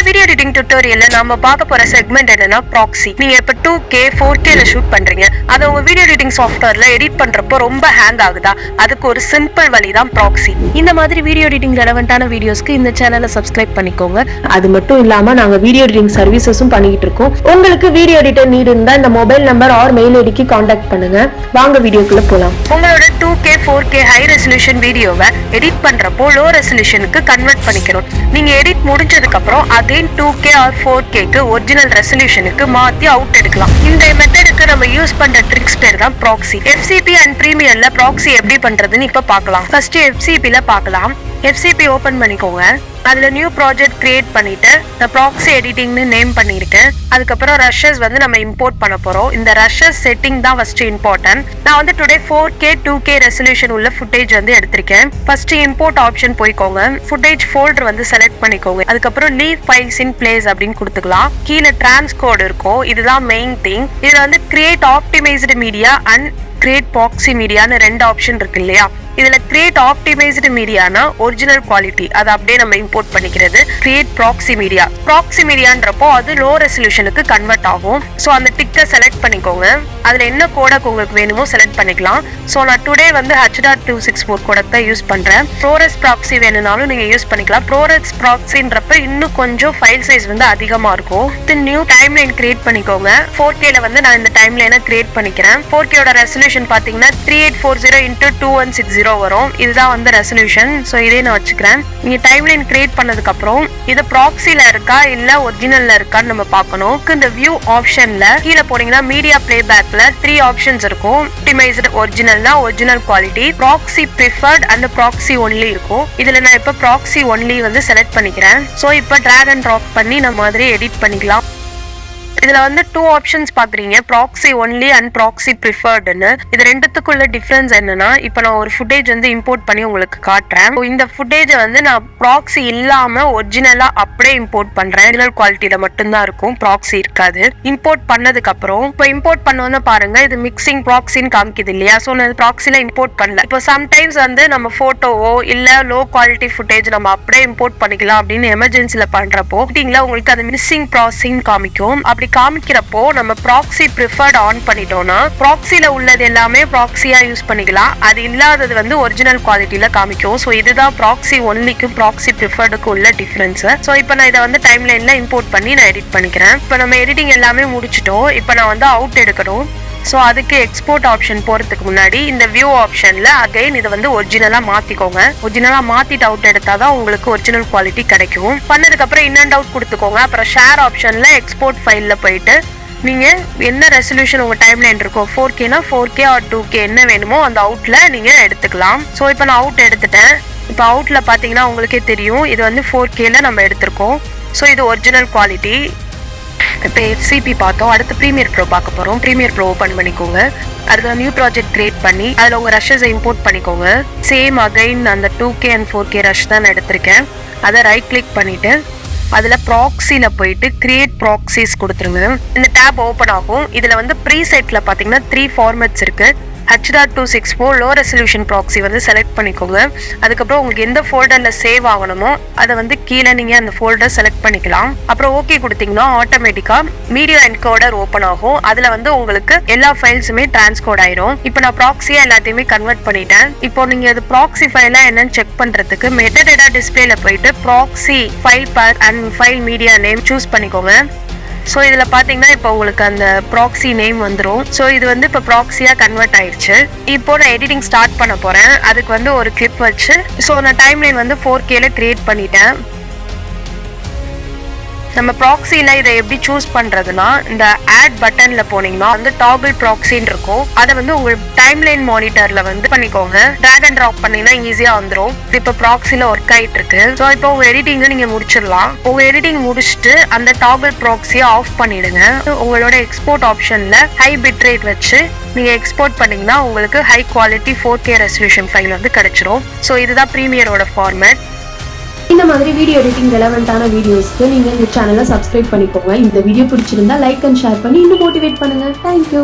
Video editing டியூட்டோரியல்ல நாம பார்க்க போற செக்மெண்ட் என்னன்னா ப்ராக்ஸி. நீங்க இப்ப 2K 4K ல ஷூட் பண்றீங்க, அதை உங்க வீடியோ எடிட்டிங் சாஃப்ட்வேர்ல எடிட் பண்றப்போ ரொம்ப ஹேங் ஆகுதா? அதுக்கு ஒரு சிம்பிள் வழி தான் ப்ராக்ஸி. இந்த மாதிரி வீடியோ எடிட்டிங் ரெலவென்ட்டான வீடியோஸ்க்கு இந்த சேனலை சப்ஸ்கிரைப் பண்ணிக்கோங்க. அது மட்டும் இல்லாம நாங்க வீடியோ எடிட்டிங் சர்வீசஸும் பண்ணிட்டு இருக்கோம். உங்களுக்கு வீடியோ எடிட்டர் நீட் இருந்தா இந்த மொபைல் நம்பர் ஆர் மெயில் ஐடிக்கு கான்டாக்ட் பண்ணுங்க. வாங்க வீடியோக்குள்ள போலாம். உங்களோட 2K 4K ஹை ரெசல்யூஷன் வீடியோவை எடிட் பண்றப்போ லோ ரெசல்யூஷனுக்கு கன்வெர்ட் பண்ணிக்கணும். நீங்க எடிட் முடிஞ்சதுக்கு அப்புறம் அதே 2K ஆர் 4Kக்கு ஒரிஜினல் ரெசல்யூஷனுக்கு மாத்தி அவுட் எடுக்கலாம். இந்த மெத்தடுக்கு நம்ம யூஸ் பண்ற ட்ரிக்ஸ் பேர் தான் ப்ராக்ஸி. FCP அண்ட் பிரீமியர்ல ப்ராக்ஸி எப்படி பண்றதுன்னு இப்ப பார்க்கலாம். ஃபர்ஸ்ட் FCP ல பார்க்கலாம். FCP ஓபன் பண்ணிக்கோங்க. அதுல நியூ ப்ராஜெக்ட் கிரியேட் பண்ணிட்டு நான் ப்ராக்ஸி எடிட்டிங்னு நேம் பண்ணிருக்கேன். அதுக்கப்புறம் ரஷஸ் வந்து நம்ம இம்போர்ட் பண்ண போறோம். இந்த ரஷஸ் செட்டிங் தான் ஃபர்ஸ்ட் இம்பார்ட்டன்ட். நான் வந்து டுடே 4K 2K ரெசல்யூஷன் உள்ள ஃபுட்டேஜ் வந்து எடுத்திருக்கேன். ஃபர்ஸ்ட் இம்போர்ட் ஆப்ஷன் போய்க்கோங்க. ஃபுட்டேஜ் ஃபோல்டர் வந்து செலக்ட் பண்ணிக்கோங்க. அதுக்கப்புறம் லீவ் ஃபைல்ஸ் இன் பிளேஸ் அப்படின்னு கொடுத்துக்கலாம். கீழே டிரான்ஸ்கோட் இருக்கும். இதுதான் மெயின் திங். இதுல வந்து create optimised media and create proxy மீடியான்னு ரெண்டு ஆப்ஷன் இருக்கு இல்லையா? இதுல கிரியேட் ஆப்டிமைஸ்டு மீடியானா ஒரிஜினல் குவாலிட்டி, அதை அப்படியே நம்ம இம்போர்ட் பண்ணிக்கிறது. கிரியேட் ப்ராக்ஸி மீடியான்றப்போ அது லோ ரெசல்யூஷனுக்கு கன்வெர்ட் ஆகும். ஸோ அந்த டிக்கை செலக்ட் பண்ணிக்கோங்க. அதுல என்ன கோடக் உங்களுக்கு வேணுமோ செலக்ட் பண்ணிக்கலாம். ஸோ நான் டுடே வந்து H.264 கோடக் தான் யூஸ் பண்றேன். ப்ரோரஸ் ப்ராக்ஸி வேணும்னாலும் நீங்க யூஸ் பண்ணிக்கலாம். ப்ரோரஸ் ப்ராக்ஸின்றப்ப இன்னும் கொஞ்சம் ஃபைல் சைஸ் வந்து அதிகமா இருக்கும். நியூ டைம் லைன் கிரியேட் பண்ணிக்கோங்க. 4Kல வந்து நான் இந்த டைம் லைனை கிரியேட் பண்ணிக்கிறேன். 4Kயோட ரெசல்யூஷன் பாத்தீங்கன்னா 3840x2160 வரும். இதுதான் வந்து ரெசல்யூஷன். சோ இதே நான் வச்சுக்கிறேன். நீங்க டைம் லைன் கிரியேட் பண்ணதுக்கு அப்புறம் இது ப்ராக்ஸில இருக்கா இல்ல ஒரிஜினல்ல இருக்கான்னு நம்ம பார்க்கணும். இந்த வியூ ஆப்ஷன்ல கீழே போனீங்கன்னா மீடியா பிளேபேக்ல 3 ஆப்ஷன்ஸ் இருக்கும். ஆப்டிமைஸ்டு ஒரிஜினல்னா original quality, proxy preferred and proxy only இருக்கும். இதுல நான் இப்ப ப்ராக்ஸி ஒன்லி வந்து செலக்ட் பண்ணிக்கிறேன். சோ இப்ப டிராக் அண்ட் டிராப் பண்ணி நம்ம மாதிரி எடிட் பண்ணிக்கலாம். இதுல வந்து 2 ஆப்ஷன்ஸ் பாக்குறீங்க, ப்ராக்ஸி ஒன்லி அண்ட் ப்ராக்ஸி ப்ரிஃபர்டுன்னு. இது ரெண்டுத்துக்குள்ள டிஃபரன்ஸ் என்னன்னா, இப்ப நான் ஒரு ஃபுட்டேஜ் வந்து இம்போர்ட் பண்ணி உங்களுக்கு காட்டுறேன். இந்த ஃபுட்டேஜை வந்து நான் ப்ராக்ஸி இல்லாம ஒரிஜினலா அப்படியே இம்போர்ட் பண்றேன். ஒரிஜினல் குவாலிட்டியில மட்டும்தான் இருக்கும், ப்ராக்ஸி இருக்காது. இம்போர்ட் பண்ணதுக்கு அப்புறம் இப்போ இம்போர்ட் பண்ணோன்னு பாருங்க, இது மிக்சிங் ப்ராக்ஸின்னு காமிக்குது இல்லையா? ஸோ நான் ப்ராக்ஸில இம்போர்ட் பண்ணல. இப்போ சம்டைம்ஸ் வந்து நம்ம போட்டோவோ இல்ல லோ குவாலிட்டி ஃபுட்டேஜ் நம்ம அப்படியே இம்போர்ட் பண்ணிக்கலாம் அப்படின்னு எமர்ஜென்சில பண்றப்போ உங்களுக்கு அது மிஸ்ஸிங் ப்ராசஸிங் காமிக்கும். அப்படி காமிக்கிறப்போ நம்ம ப்ராக்ஸி ப்ரிஃபர்ட் ஆன் பண்ணிட்டோம்னா ப்ராக்ஸில உள்ளது எல்லாமே ப்ராக்ஸியா யூஸ் பண்ணிக்கலாம். அது இல்லாதது வந்து ஒரிஜினல் குவாலிட்டியில காமிக்கும். ஸோ இதுதான் ப்ராக்ஸி ஒன்லிக்கும் ப்ராக்ஸி ப்ரிஃபர்டுக்கும் உள்ள டிஃபரன்ஸ். ஸோ இப்போ நான் இதை வந்து டைம் லைன்ல இம்போர்ட் பண்ணி நான் எடிட் பண்ணிக்கிறேன். இப்போ நம்ம எடிட்டிங் எல்லாமே முடிச்சிட்டோம். இப்போ நான் வந்து அவுட் எடுக்கணும். ஸோ அதுக்கு எக்ஸ்போர்ட் ஆப்ஷன் போறதுக்கு முன்னாடி இந்த வியூ ஆப்ஷன்ல அகைன் இதை வந்து ஒரிஜினலா மாத்திக்கோங்க. ஒரிஜினலா மாத்திட்டு அவுட் எடுத்தாதான் உங்களுக்கு ஒரிஜினல் குவாலிட்டி கிடைக்கும். பண்ணதுக்கு அப்புறம் இன் அண்ட் அவுட் கொடுத்துக்கோங்க. அப்புறம் ஷேர் ஆப்ஷன்ல எக்ஸ்போர்ட் ஃபைல்ல போயிட்டு நீங்க என்ன ரெசல்யூஷன் உங்க டைம் லைன் இருக்கோ 4Kனா 4K ஆர் 2K என்ன வேணுமோ அந்த அவுட்ல நீங்க எடுத்துக்கலாம். ஸோ இப்போ நான் அவுட் எடுத்துட்டேன். இப்போ அவுட்ல பாத்தீங்கன்னா உங்களுக்கே தெரியும், இது வந்து 4Kல நம்ம எடுத்திருக்கோம். ஸோ இது ஒரிஜினல் குவாலிட்டி. இப்போ FCP பார்த்தோம். அடுத்து ப்ரீமியர் ப்ரோ பார்க்க போறோம். ப்ரீமியர் ப்ரோ ஓபன் பண்ணிக்கோங்க. அதுல நியூ ப்ராஜெக்ட் கிரியேட் பண்ணி அதுல உங்க ரஷஸை இம்போர்ட் பண்ணிக்கோங்க. சேம் அகைன் அந்த 2K அண்ட் 4K ரஷ் தான் நான் எடுத்திருக்கேன். அதை ரைட் கிளிக் பண்ணிட்டு அதுல ப்ராக்ஸில போயிட்டு கிரியேட் ப்ராக்சிஸ் கொடுத்துருங்க. இந்த டேப் ஓபன் ஆகும். இதுல வந்து ப்ரீசெட்ல பாத்தீங்கன்னா 3 ஃபார்மேட்ஸ் இருக்கு. H.264 லோ ரெசல்யூஷன் ப்ராக்ஸி வந்து செலக்ட் பண்ணிக்கோங்க. அதுக்கப்புறம் உங்களுக்கு எந்த ஃபோல்டர்ல சேவ் ஆகணுமோ அதை வந்து கீழே நீங்க அந்த ஃபோல்டர் செலக்ட் பண்ணிக்கலாம். அப்புறம் ஓகே கொடுத்தீங்கன்னா ஆட்டோமேட்டிக்கா மீடியா என்கோடர் ஓபன் ஆகும். அதுல வந்து உங்களுக்கு எல்லா ஃபைல்ஸுமே டிரான்ஸ்கோட் ஆயிரும். இப்போ நான் ப்ராக்ஸியா எல்லாத்தையுமே கன்வெர்ட் பண்ணிட்டேன். இப்போ நீங்க அது ப்ராக்ஸி ஃபைலா என்னன்னு செக் பண்றதுக்கு மெட்டாடேட்டா டிஸ்பிளேல போயிட்டு proxy file path and file media name choose பண்ணிக்கோங்க. ஸோ இதில் பார்த்தீங்கன்னா இப்போ உங்களுக்கு அந்த ப்ராக்ஸி நேம் வந்துடும். ஸோ இது வந்து இப்போ ப்ராக்ஸியாக கன்வெர்ட் ஆயிடுச்சு. இப்போ நான் எடிட்டிங் ஸ்டார்ட் பண்ண போகிறேன். அதுக்கு வந்து ஒரு கிளிப் வச்சு ஸோ நான் டைம் லைன் வந்து 4Kல கிரியேட் பண்ணிட்டேன். நம்ம ப்ராக்ஸில இதை எப்படி சூஸ் பண்றதுன்னா, இந்த ஆட் பட்டன்ல போனீங்கன்னா வந்து டாகிள் ப்ராக்ஸின்னு இருக்கும். அதை வந்து உங்க டைம் லைன் மானிட்டர்ல வந்து பண்ணிக்கோங்க. டிராக் அண்ட் டிராப் பண்ணீங்கன்னா ஈஸியா வந்துடும். இப்போ ப்ராக்ஸில ஒர்க் ஆயிட்டு இருக்கு. ஸோ இப்போ உங்க எடிட்டிங் நீங்க முடிச்சிடலாம். உங்க எடிட்டிங் முடிச்சுட்டு அந்த டாகிள் ப்ராக்ஸியை ஆஃப் பண்ணிடுங்க. உங்களோட எக்ஸ்போர்ட் ஆப்ஷன்ல ஹை பிட் ரேட் வச்சு நீங்க எக்ஸ்போர்ட் பண்ணீங்கன்னா உங்களுக்கு high quality 4K resolution file வந்து கிடைச்சிரும். ஸோ இதுதான் ப்ரீமியரோட ஃபார்மேட். இந்த மாதிரி வீடியோ எடிட்டிங் ரெலவென்ட்டான வீடியோஸ்க்கு நீங்க இந்த சேனலை சப்ஸ்கிரைப் பண்ணிக்கோங்க. இந்த வீடியோ பிடிச்சிருந்தா லைக் அண்ட் ஷேர் பண்ணி இன்னும் மோட்டிவேட் பண்ணுங்க. தேங்க்யூ.